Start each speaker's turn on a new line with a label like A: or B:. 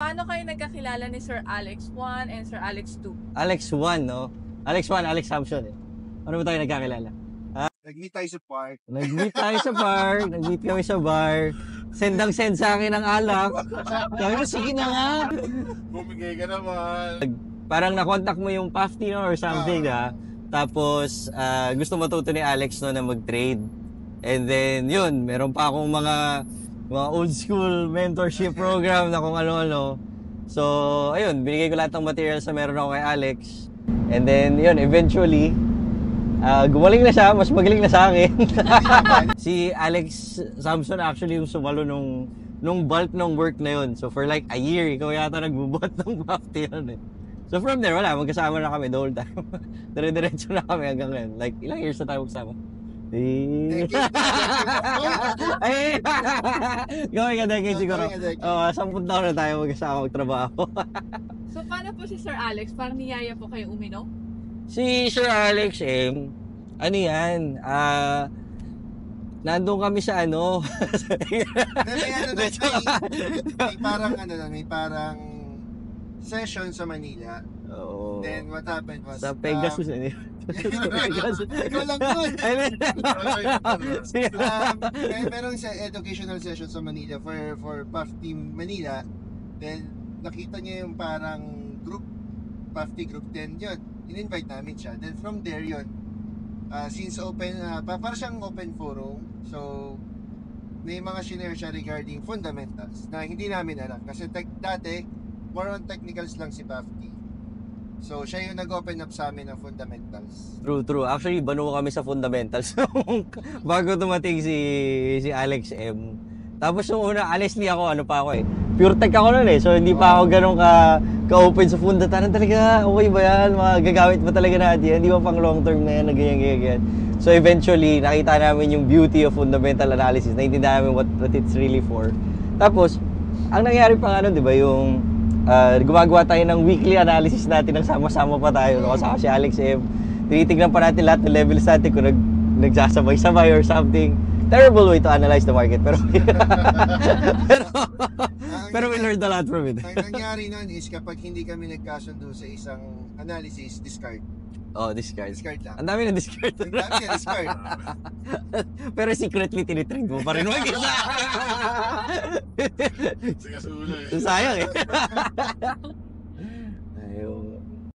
A: paano kayo nagkakilala ni Sir Alex 1 and Sir Alex 2?
B: Alex 1, no? Alex 1, Alex Samson eh. Ano ba tayo nagkakilala?
C: Nag-meet tayo sa park.
B: Nag-meet tayo sa bar, nag-meet kami sa bar. Send sa akin ng alak. Sabi ko, sige na nga.
C: Bumigay ka naman.
B: Parang nakontak mo yung PAFTI no, or something na. Tapos, gusto matuto ni Alex no, na mag-trade. And then, yun, meron pa akong mga old school mentorship program na kung ano-ano. So, ayun, binigay ko lahat ng materials na meron ako kay Alex. And then, yun, eventually, gumaling na siya, mas magaling na sa akin. Si Alex Samson actually yung sumalo nung bulk ng work na yun. So for like a year, ikaw yata nagbubuhat ng PAFTI yun eh. So from there, wala, magkasama na kami the whole time. Dire-diretso na kami hanggang ngayon. Like, ilang years na tayo magsama? Ay, gawin ka decade siguro. 10 taon na tayo magkasama magtrabaho.
A: So paano po si Sir Alex? Parang niyaya po kayo uminom?
B: Si Sir Alex, ano yan, nandun kami sa ano.
C: may parang session sa Manila.
B: Oo.
C: Then what happened was...
B: Sa Pegasus,
C: Ikaw lang yun. Merong educational session sa Manila for PAF Team Manila. Then nakita niya yung parang group, PAFTI group, then yun, in-invite namin siya. Then from there yun, since open, para siyang open forum, so may mga shinare siya regarding fundamentals na hindi namin alam. Kasi dati, more on technicals lang si PAFTI. So siya yung nag-open up sa amin ng fundamentals.
B: True. Actually, banuo kami sa fundamentals bago dumating si Alex M. Tapos yung una, honestly ako, pure tech ako nun eh. So hindi pa ako ganun ka-open sa funda. Tanong talaga, okay ba yan? Magagamit ba talaga natin yan? Hindi ba pang long term na yan, na ganyan. So eventually, nakita namin yung beauty of fundamental analysis. Naintindihan namin what it's really for. Tapos, ang nangyari pa di ba, yung gumagawa tayo ng weekly analysis natin ng sama-sama pa tayo. Kasama si Alex M. Tinitignan pa natin lahat ng levels natin kung nagsasabay-sabay or something. Terrible way to analyze the market, pero we learned a lot from it.
C: Ang nangyari nun is kapag hindi kami nagkasundo sa isang analysis, discard.
B: Oh, discard.
C: Discard lang.
B: Ang dami na discard.
C: Ang dami na discard.
B: Pero secretly tinitrade mo pa rin mag-isa. Sayang eh.